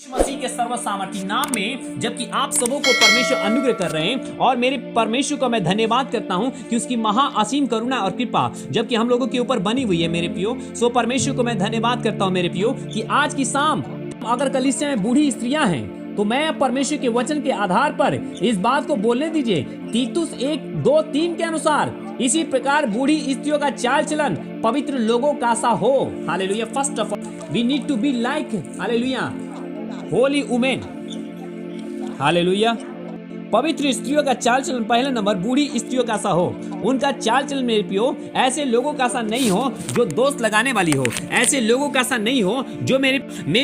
मसीह के सर्वसामर्थी नाम में, जबकि आप सबों को परमेश्वर अनुग्रह कर रहे हैं, और मेरे परमेश्वर का मैं धन्यवाद करता हूं कि उसकी महा असीम करुणा और कृपा जबकि हम लोगों के ऊपर बनी हुई है मेरे प्रियो। सो परमेश्वर को मैं धन्यवाद करता हूं मेरे प्रियो कि आज की शाम अगर कलीसिया में बूढ़ी स्त्रियां हैं तो मैं परमेश्वर के वचन के आधार पर इस बात को बोलने दीजिए, तीतुस 1:2-3 के अनुसार इसी प्रकार बूढ़ी स्त्रियों का चाल चलन पवित्र लोगों का सा हो। Hallelujah. First of all we need to be like hallelujah holy women. Hallelujah. पवित्र स्त्रियों का चाल चलन पहला नंबर बूढ़ी स्त्रियों का सा हो। उनका चाल चलन मेरे प्रियो ऐसे लोगों का सा नहीं हो जो दोस्त लगाने वाली हो, ऐसे लोगों का सा नहीं हो जो मेरे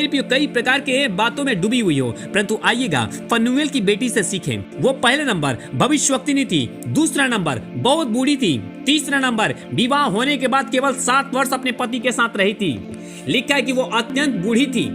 प्रियो कई प्रकार के बातों में डूबी हुई हो, परंतु आइएगा फनुएल की बेटी से सीखें। वो पहले नंबर भविष्यवक्तिनी थी, दूसरा नंबर बहुत बूढ़ी थी, तीसरा नंबर विवाह होने के बाद केवल 7 वर्ष अपने पति के साथ रही थी। लिखा है कि वो अत्यंत बूढ़ी थी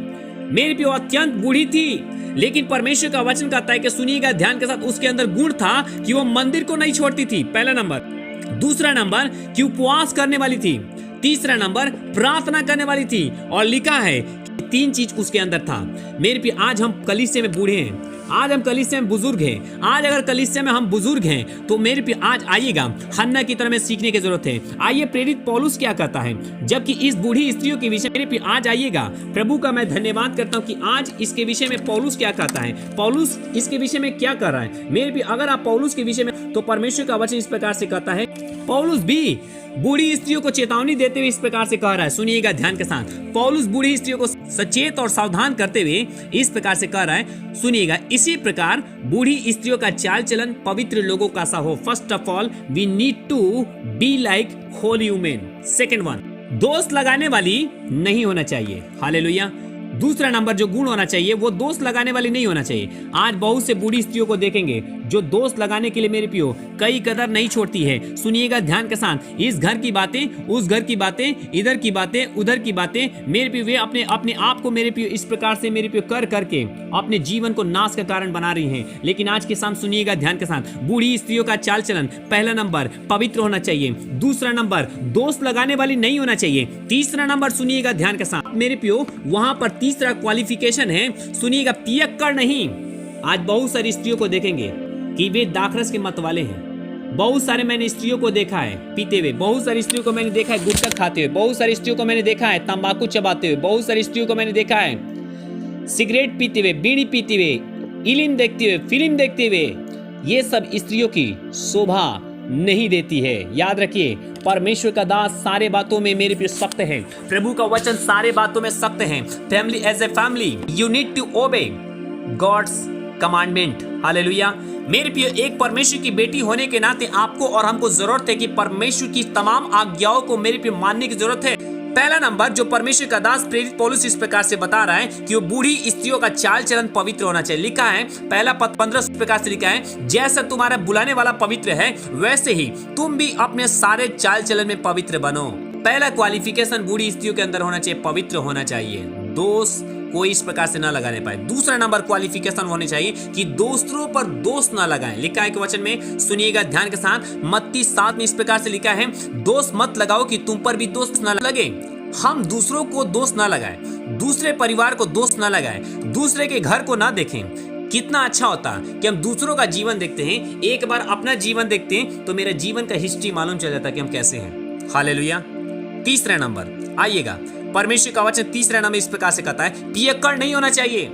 मेरे प्रियो, अत्यंत बूढ़ी थी, लेकिन परमेश्वर का वचन कहता है कि सुनिएगा ध्यान के साथ, उसके अंदर गुण था कि वो मंदिर को नहीं छोड़ती थी, पहला नंबर। दूसरा नंबर कि उपवास करने वाली थी, तीसरा नंबर प्रार्थना करने वाली थी, और लिखा है कि 3 चीज उसके अंदर था। मेरे प्रिय आज हम कलीसिया में बूढ़े हैं, आज हम कलीसिया में बुजुर्ग हैं, आज अगर कलीसिया में हम बुजुर्ग हैं तो मेरे प्रिय आज आइएगा हन्ना की तरह में सीखने की जरूरत है। आइए प्रेरित पौलुस क्या कहता है जबकि इस बूढ़ी स्त्रियों के विषय मेरे प्रिय आज आइएगा। प्रभु का मैं धन्यवाद करता हूं कि आज इसके विषय में पौलुस क्या कहता है, पौलुस इसके विषय में क्या कर रहा है। मेरे प्रिय अगर आप पौलुस के विषय में, तो परमेश्वर का वचन इस प्रकार से कहता है, पौलुस भी बूढ़ी स्त्रियों को चेतावनी देते हुए इस प्रकार से कह रहा है, सुनिएगा ध्यान के साथ। पौलुस बूढ़ी स्त्रियों को सचेत और सावधान करते हुए इस प्रकार से कह रहा है, सुनिएगा, इसी प्रकार बूढ़ी स्त्रियों का चाल चलन पवित्र लोगों का सा हो। First of all we need to be like holy women. Second one, दोस्त लगाने वाली नहीं होना चाहिए। हालेलुया। दूसरा नंबर जो गुण होना चाहिए वो दोस्त लगाने वाली नहीं होना चाहिए। आज बहुत से बूढ़ी स्त्रियों को देखेंगे जो दोस्त लगाने के लिए मेरे प्रियो कई कदर नहीं छोड़ती है। सुनिएगा ध्यान के साथ, इस घर की बातें, उस घर की बातें, इधर की बातें, उधर की बातें, मेरे प्रियो वे अपने आप को मेरे प्रियो इस प्रकार से मेरे प्रियो कर करके अपने जीवन को नाश का कारण बना रही हैं। लेकिन आज के साथ सुनिएगा ध्यान के साथ, बूढ़ी स्त्रियों का चाल चलन पहला नंबर पवित्र होना चाहिए, दूसरा नंबर दोस्त लगाने वाली नहीं होना चाहिए, तीसरा नंबर सुनिएगा ध्यान के साथ मेरे प्रियो वहां पर तीसरा क्वालिफिकेशन है, सुनिएगा, पियक्कड़ नहीं। आज बहुत सारी स्त्रियों को देखेंगे कि वे दाखरस के मत वाले हैं। बहुत सारे मैंने स्त्रियों को देखा है पीते हुए, बहुत सारी स्त्रियों को मैंने देखा है गुटखा खाते हुए, बहुत सारी स्त्रियों को मैंने देखा है तंबाकू चबाते हुए, बहुत सारी स्त्रियों को मैंने देखा है सिगरेट पीते हुए, बीड़ी पीते हुए, इलिम देखते हुए, फिल्म देखते हुए। ये सब स्त्रियों की शोभा नहीं देती है। याद रखिए, परमेश्वर का दास सारे बातों में मेरे प्रिय सख्त है, प्रभु का वचन सारे बातों में सख्त है। Family as a family you need to obey God's commandment. Hallelujah. मेरे प्रिय एक परमेश्वर की बेटी होने के नाते आपको और हमको जरूरत है कि परमेश्वर की तमाम आज्ञाओं को मेरे प्रिय मानने की जरूरत है। पहला नंबर जो परमेश्वर का दास प्रेरित पौलुस इस प्रकार से बता रहा है कि वो बूढ़ी स्त्रियों का चाल चलन पवित्र होना चाहिए। लिखा है पहला पद 15 प्रकार से लिखा है, जैसा तुम्हारा बुलाने वाला पवित्र है वैसे ही तुम भी अपने सारे चाल चलन में पवित्र बनो। पहला क्वालिफिकेशन बूढ़ी स्त्रियों के अंदर होना चाहिए, पवित्र होना चाहिए, दोस्त कोई इस प्रकार से ना लगाने पाए। दूसरा नंबर क्वालिफिकेशन होने चाहिए कि दूसरों पर दोस्त ना लगाएं। लिखा है कि वचन में, सुनिएगा ध्यान के साथ, मत्ती 7 में इस प्रकार से लिखा है, दोस्त मत लगाओ कि तुम पर भी दोस्त ना लगे। हम दूसरों को दोस्त ना लगाएं, दूसरे परिवार को दोस्त ना लगाएं, दूसरे के घर को ना देखें। कितना अच्छा होता कि हम दूसरों का जीवन देखते हैं, एक बार अपना जीवन देखते हैं तो मेरा जीवन का हिस्ट्री मालूम चल जाता है कि हम कैसे हैं। हालेलुया। तीसरा नंबर आइएगा, परमेश्वर का वचन तीसरा नंबर इस प्रकार से कहता है, पियक्कड़ नहीं होना चाहिए।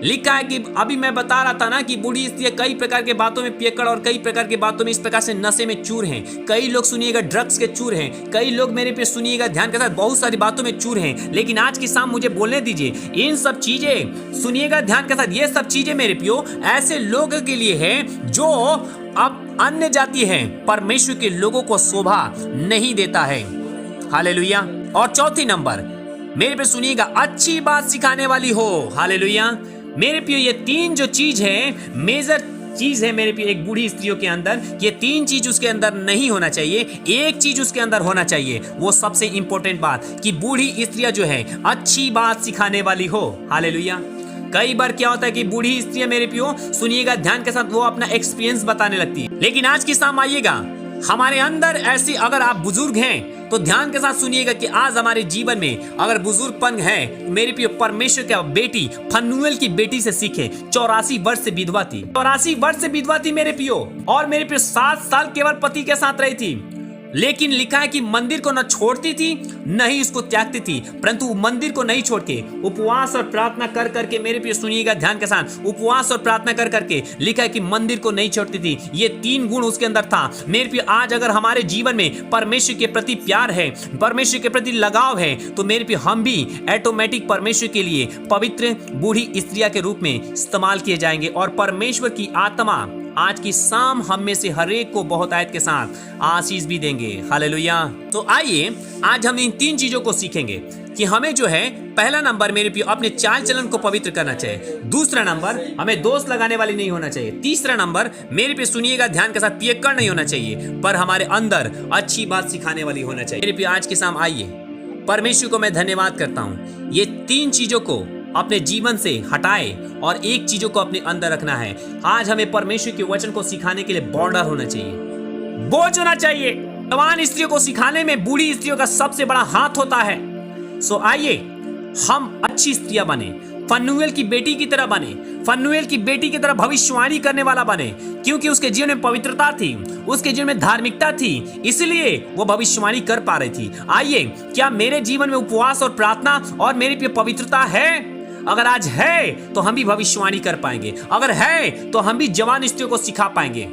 लिखा है कि अभी मैं बता रहा था ना कि बूढ़ी स्त्रियां कई प्रकार के बातों में पियक्कड़ और कई प्रकार के बातों में इस प्रकार से नशे में चूर हैं। कई लोग सुनिएगा ड्रग्स के चूर हैं, कई लोग मेरे पे सुनिएगा ध्यान के साथ बहुत सारी बातों में चूर हैं। लेकिन आज की शाम मुझे बोलने दीजिए, इन सब चीजें सुनिएगा ध्यान के साथ, ये सब चीजें मेरे प्रियो ऐसे लोगों के लिए है जो अब अन्य जाति है, परमेश्वर के लोगों को शोभा नहीं देता है। हालेलुया। और चौथी नंबर मेरे पे सुनिएगा, अच्छी बात सिखाने वाली हो। हालेलुया। मेरे प्रियो ये 3 जो चीज है, मेजर चीज है मेरे प्रियो एक बूढ़ी स्त्रियों के अंदर, ये 3 चीज उसके अंदर नहीं होना चाहिए, एक चीज उसके अंदर होना चाहिए, वो सबसे इंपॉर्टेंट बात कि बूढ़ी स्त्रियां जो है अच्छी बात सिखाने वाली हो। हालेलुया। कई बार क्या होता है कि बूढ़ी स्त्रियां मेरे प्रियो सुनिएगा ध्यान के साथ वो अपना एक्सपीरियंस बताने लगती है, लेकिन आज की शाम आइएगा हमारे अंदर ऐसी, अगर आप बुजुर्ग हैं तो ध्यान के साथ सुनिएगा कि आज हमारे जीवन में अगर बुजुर्गपन है, मेरे प्रिय परमेश्वर के बेटी फनुएल की बेटी से सीखे। 84 वर्ष से विधवा थी, 84 वर्ष से विधवा थी मेरे प्रियो, और मेरे प्रियो 7 साल केवल पति के साथ रही थी। लेकिन लिखा है कि मंदिर को न छोड़ती थी न ही उसको त्यागती थी, परंतु मंदिर को नहीं छोड़ के उपवास और प्रार्थना कर करके, मेरे प्रिय सुनिएगा ध्यान के साथ, उपवास और प्रार्थना कर करके लिखा है कि मंदिर को नहीं छोड़ती थी। ये 3 गुण उसके अंदर था। मेरे प्रिय आज अगर हमारे जीवन में परमेश्वर के प्रति प्यार है, परमेश्वर के प्रति लगाव है, तो मेरे प्रिय हम भी ऑटोमेटिक परमेश्वर के लिए पवित्र बूढ़ी स्त्रियां के रूप में इस्तेमाल किए जाएंगे, और परमेश्वर की आत्मा आज की शाम हम में से हर एक को बहुत आयत के साथ आशीष भी देंगे। हालेलुया। तो आइए आज हम इन 3 चीजों को सीखेंगे कि हमें जो है, पहला नंबर मेरे प्रिय अपने चाल चलन को पवित्र करना चाहिए। दूसरा नंबर, हमें दोस्त लगाने वाली नहीं होना चाहिए। तीसरा नंबर, मेरे पे सुनिएगा ध्यान के साथ, पियक्कड़ नहीं होना चाहिए, पर हमारे अंदर अच्छी बात सिखाने वाली होना चाहिए। मेरे प्रिय आज की शाम आइए, परमेश्वर को मैं धन्यवाद करता हूँ, ये 3 चीजों को अपने जीवन से हटाए और एक चीजों को अपने अंदर रखना है। आज हमें परमेश्वर के वचन को सिखाने के लिए बॉर्डर होना चाहिए, बोझ होना चाहिए। जवान स्त्रियों को सिखाने में बूढ़ी स्त्रियों का सबसे बड़ा हाथ होता है। सो आइए हम अच्छी स्त्रियां बने, फनुएल की बेटी की तरह बने, फनुएल की बेटी की तरह भविष्यवाणी करने वाला बने, क्योंकि उसके जीवन में पवित्रता थी, उसके जीवन में धार्मिकता थी, इसलिए वो भविष्यवाणी कर पा रही थी। आइए, क्या मेरे जीवन में उपवास और प्रार्थना और मेरे पे पवित्रता है? अगर आज है तो हम भी भविष्यवाणी कर पाएंगे, अगर है तो हम भी जवान स्त्रियों को सिखा पाएंगे,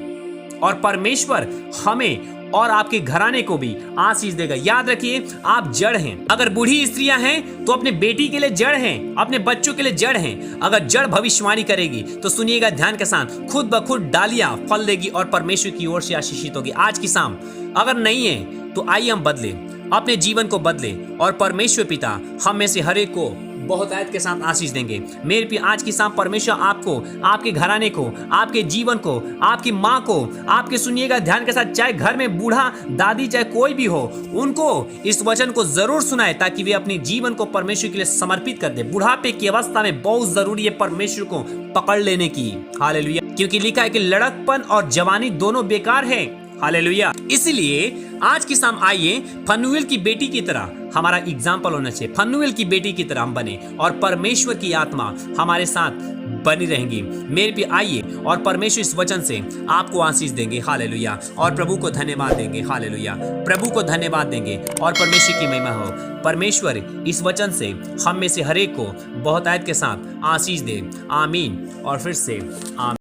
और परमेश्वर हमें और आपके घराने को भी आशीष देगा। याद रखिए, आप जड़ हैं। अगर बूढ़ी स्त्रियां हैं तो अपने बेटी के लिए जड़ हैं, अपने बच्चों के लिए जड़ हैं। अगर जड़ भविष्यवाणी करेगी तो सुनिएगा ध्यान के साथ, खुद ब खुद डालियां फल देगी और परमेश्वर की ओर से आशीषित होगी। आज की शाम अगर नहीं है तो आइए हम बदले, अपने जीवन को बदले, और परमेश्वर पिता हम में से हर एक को बहुत आयत के साथ आशीष देंगे। मेरे प्रिय आज की शाम परमेश्वर आपको, आपके घराने को, आपके जीवन को, आपकी माँ को, आपके सुनिएगा ध्यान के साथ, चाहे घर में बूढ़ा दादी चाहे कोई भी हो, उनको इस वचन को जरूर सुनाए, ताकि वे अपने जीवन को परमेश्वर के लिए समर्पित कर दे। बुढ़ापे की अवस्था में बहुत जरूरी है परमेश्वर को पकड़ लेने की। हालेलुया। क्योंकि लिखा है कि लड़कपन और जवानी दोनों बेकार है। हालेलुया। इसलिए आज की शाम आइए, फनुएल की बेटी की तरह हमारा एग्जाम्पल होना चाहिए, फनुएल की बेटी की तरह हम बने, और परमेश्वर की आत्मा हमारे साथ बनी रहेंगी। मेरे पे आइए, और परमेश्वर इस वचन से आपको आशीष देंगे। हालेलुया। और प्रभु को धन्यवाद देंगे। हालेलुया। प्रभु को धन्यवाद देंगे और परमेश्वर की महिमा हो। परमेश्वर इस वचन से हम में से हर एक को बहुत आयत के साथ आशीष दे। आमीन। और फिर से आमीन।